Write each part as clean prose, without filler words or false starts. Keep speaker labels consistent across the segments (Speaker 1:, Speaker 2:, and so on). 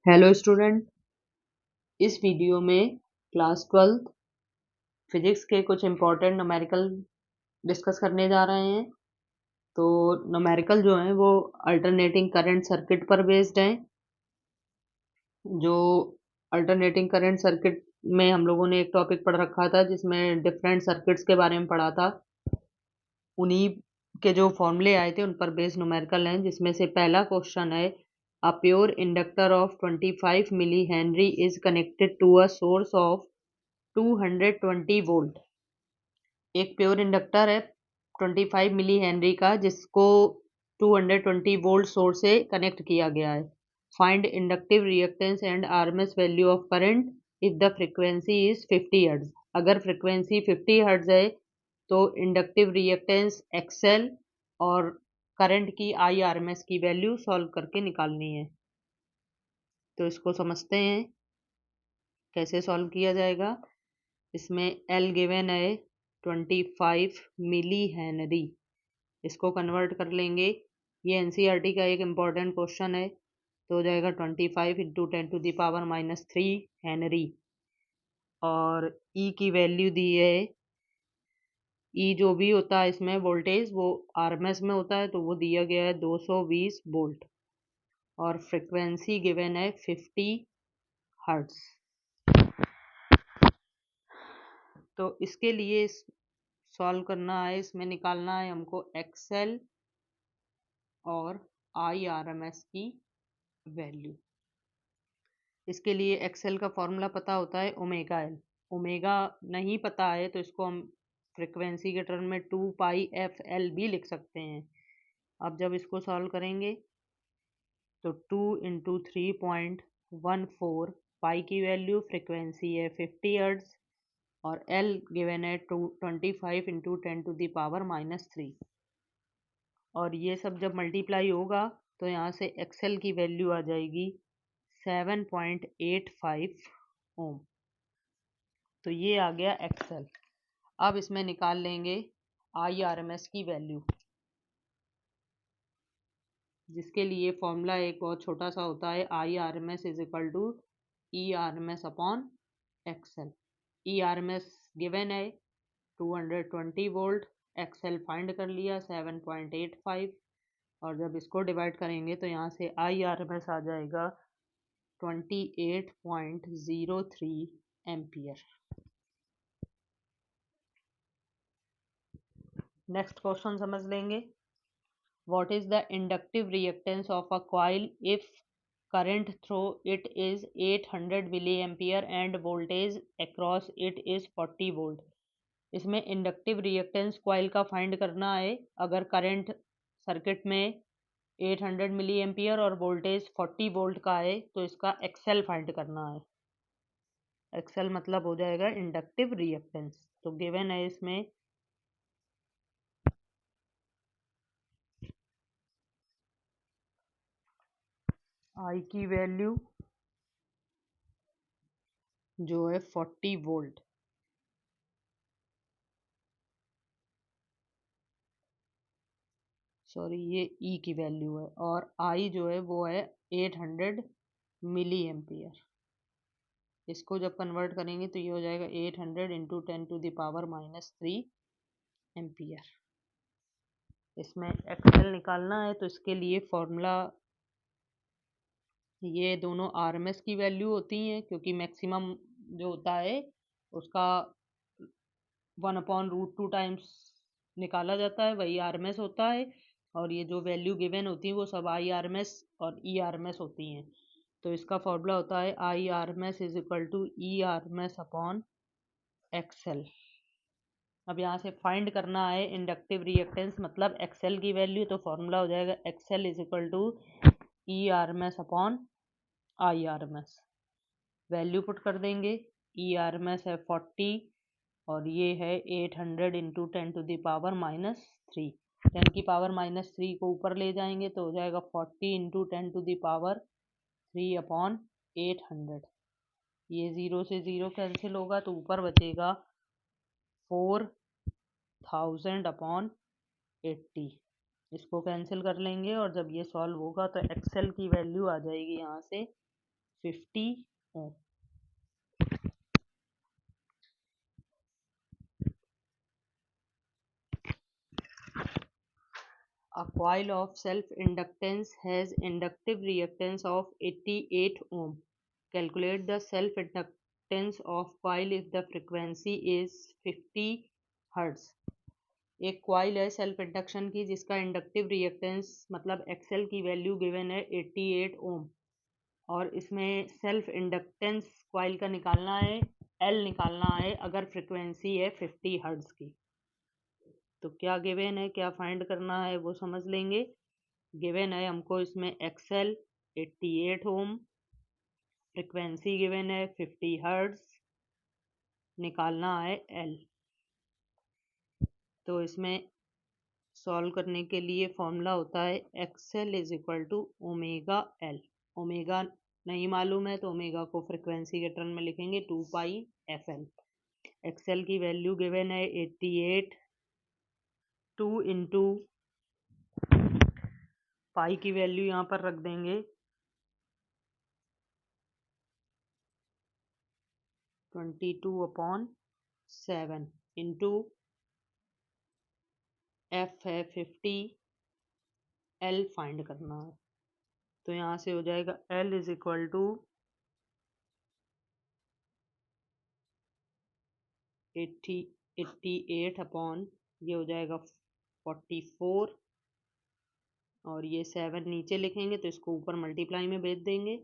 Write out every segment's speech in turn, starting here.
Speaker 1: Hello student. इस video में class 12 physics के कुछ इम्पोर्टेंट न्यूमेरिकल डिस्कस करने जा रहे हैं। तो न्यूमेरिकल जो है वो अल्टरनेटिंग करंट सर्किट पर बेस्ड हैं। जो अल्टरनेटिंग करंट सर्किट में हम लोगों ने एक टॉपिक पढ़ रखा था जिसमें डिफरेंट सर्किट्स के बारे में पढ़ा था। उन्हीं के जो फॉर्मूले आए थे उन पर बेस्ड न्यूमेरिकल हैं, जिसमें से पहला क्वेश्चन है a pure inductor of 25 millihenry is connected to a source of 220 volt. एक प्योर इंडक्टर है 25 मिली हेनरी का, जिसको 220 वोल्ट सोर्स से कनेक्ट किया गया है। Find inductive reactance and RMS value of current if the frequency is 50 hertz. अगर frequency 50 hertz है तो इंडक्टिव रिएक्टेंस एक्सएल और करंट की आई आरएमएस की वैल्यू सॉल्व करके निकालनी है। तो इसको समझते हैं कैसे सॉल्व किया जाएगा। इसमें एल गिवन है 25 मिली हेनरी। इसको कन्वर्ट कर लेंगे। ये एनसीईआरटी का एक इम्पॉर्टेंट क्वेश्चन है। तो हो जाएगा 25 इंटू 10⁻³ हेनरी। और ई की वैल्यू दी है, ई जो भी होता है इसमें वोल्टेज वो आरएमएस में होता है, तो वो दिया गया है 220 वोल्ट। और फ्रिक्वेंसी गिवन है 50 हर्ट्ज। तो इसके लिए सॉल्व करना है, इसमें निकालना है हमको एक्सएल और आई आरएमएस की वैल्यू। इसके लिए एक्सएल का फॉर्मूला पता होता है ओमेगा एल। ओमेगा नहीं पता है तो इसको हम फ्रिक्वेंसी के टर्म में 2πfl भी लिख सकते हैं। अब जब इसको सॉल्व करेंगे तो 2 इंटू 3.14 पाई की वैल्यू, फ्रिक्वेंसी है 50 हर्ट्ज और एल गिवन है 25 इंटू 10⁻³ और ये सब जब मल्टीप्लाई होगा तो यहाँ से एक्सएल की वैल्यू आ जाएगी 7.85 ओम। तो ये आ गया एक्सएल। अब इसमें निकाल लेंगे आई आरएमएस की वैल्यू, जिसके लिए फॉर्मूला एक बहुत छोटा सा होता है, I RMS is equal to E RMS upon XL. E RMS given है 220 वोल्ट, एक्सएल फाइंड कर लिया 7.85 और जब इसको डिवाइड करेंगे तो यहाँ से आई आरएमएस आ जाएगा 28.03 एम्पियर। नेक्स्ट क्वेश्चन समझ लेंगे। What is the inductive reactance of a coil if current through it is 800 milliampere and voltage across it is 40 volt? इसमें इंडक्टिव रिएक्टेंस कॉइल का फाइंड करना है। अगर करंट सर्किट में 800 मिली एम्पियर और voltage 40 volt का है तो इसका एक्सएल फाइंड करना है। एक्सएल मतलब हो जाएगा इंडक्टिव रिएक्टेंस। तो गिवन है इसमें आई की वैल्यू जो है 40 वोल्ट, सॉरी ये ई की वैल्यू है, और आई जो है वो है 800 मिली एम्पियर। इसको जब कन्वर्ट करेंगे तो ये हो जाएगा 800 इंटू 10⁻³ एम्पियर। इसमें एक्सएल निकालना है तो इसके लिए फॉर्मूला, ये दोनों आरएमएस की वैल्यू होती हैं क्योंकि मैक्सिमम जो होता है उसका 1/√2 टाइम्स निकाला जाता है, वही आरएमएस होता है। और ये जो वैल्यू गिवन होती है वो सब आई आरएमएस और ई आरएमएस होती हैं। तो इसका फॉर्मूला होता है I RMS is equal to E RMS upon XL. अब यहाँ से फाइंड करना है इंडक्टिव रिएक्टेंस मतलब एक्सएल की वैल्यू, तो फॉर्मूला हो जाएगा XL is equal to E RMS upon I RMS. Value put कर देंगे। ई आरएमएस है 40 और ये है 800 इंटू 10⁻³ 10⁻³ को ऊपर ले जाएंगे तो हो जाएगा 40 इंटू 10⁻³ अपॉन 800। ये 0 से 0 कैंसिल होगा तो ऊपर बचेगा 4000 अपॉन 80। इसको कैंसिल कर लेंगे और जब ये सॉल्व होगा तो एक्सएल की वैल्यू आ जाएगी यहाँ से 50 ohm. A coil of self-inductance has inductive reactance of 88 ohm. Calculate the self-inductance of coil if the frequency is 50 Hz. एक कॉइल है सेल्फ इंडक्शन की जिसका इंडक्टिव रिएक्टेंस मतलब एक्सएल की वैल्यू गिवन है 88 ओम और इसमें सेल्फ इंडक्टेंस कॉइल का निकालना है, एल निकालना है अगर फ्रिक्वेंसी है 50 हर्ट्ज की। तो क्या गिवन है, क्या फाइंड करना है वो समझ लेंगे। गिवन है हमको इसमें एक्सएल 88 ओम, फ्रिक्वेंसी गिवन है 50 हर्ट्ज, निकालना है एल। तो इसमें सॉल्व करने के लिए फॉर्मूला होता है XL is equal to omega L. Omega नहीं मालूम है तो ओमेगा को फ्रिक्वेंसी के टर्म में लिखेंगे 2 पाई एफ एल। एक्सएल की वैल्यू गिवन है 88, 2 इंटू पाई की वैल्यू यहाँ पर रख देंगे 22/7 इंटू एफ है 50, एल फाइंड करना है। तो यहाँ से हो जाएगा L is equal to 88 upon ये हो जाएगा 44 और ये 7 नीचे लिखेंगे तो इसको ऊपर मल्टीप्लाई में भेज देंगे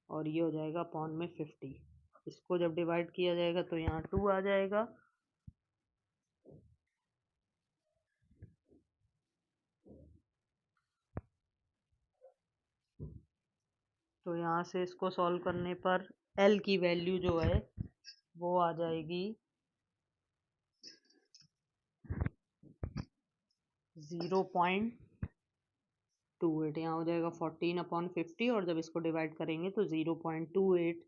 Speaker 1: और ये हो जाएगा अपॉन में 50। इसको जब डिवाइड किया जाएगा तो यहाँ 2 आ जाएगा। तो यहाँ से इसको सॉल्व करने पर एल की वैल्यू जो है वो आ जाएगी 0.28। यहाँ हो जाएगा 14/50 और जब इसको डिवाइड करेंगे तो 0.28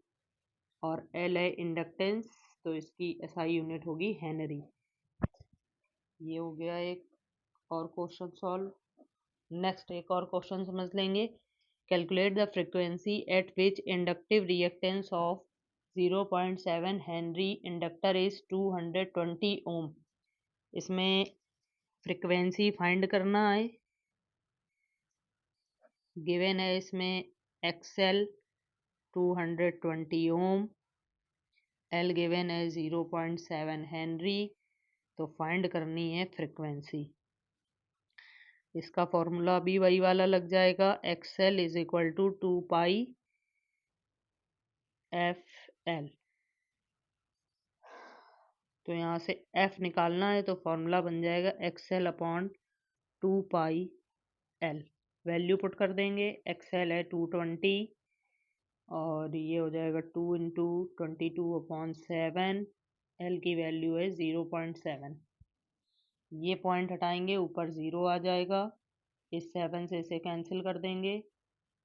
Speaker 1: और एल है इंडक्टेंस तो इसकी एसआई यूनिट होगी हेनरी। ये हो गया एक और क्वेश्चन सॉल्व। नेक्स्ट एक और क्वेश्चन समझ लेंगे। Calculate the frequency eight which inductive reactance of 0.7 Henry inductor is 220 ओम। इसमें फ्रीक्वेंसी फाइंड करना है। गिवन है इसमें एक्सएल 220 ओम, एल गिवन है 0.7 हेनरी, तो फाइंड करनी है फ्रीक्वेंसी। इसका फॉर्मूला भी वही वाला लग जाएगा, XL is equal to 2 pi f L. तो यहाँ से एफ निकालना है तो फॉर्मूला बन जाएगा XL upon 2 pi L. Value put कर देंगे, एक्सएल है 220 और ये हो जाएगा 2 इंटू 22/7, एल की वैल्यू है 0.7। ये पॉइंट हटाएंगे ऊपर 0 आ जाएगा, इस 7 से इसे कैंसिल कर देंगे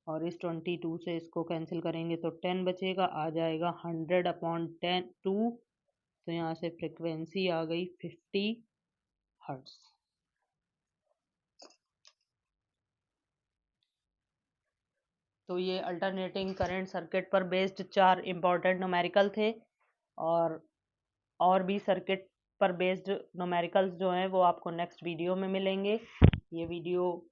Speaker 1: और इस 22 से इसको कैंसिल करेंगे तो 10 बचेगा, आ जाएगा 100/2। तो यहाँ से फ्रिक्वेंसी आ गई 50 हर्ट्ज। तो ये अल्टरनेटिंग करंट सर्किट पर बेस्ड 4 इम्पॉर्टेंट न्यूमेरिकल थे और भी सर्किट पर बेस्ड न्यूमेरिकल्स जो हैं वो आपको नेक्स्ट वीडियो में मिलेंगे। ये वीडियो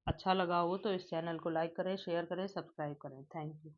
Speaker 1: अच्छा लगा हो तो इस चैनल को लाइक करें, शेयर करें, सब्सक्राइब करें। Thank you.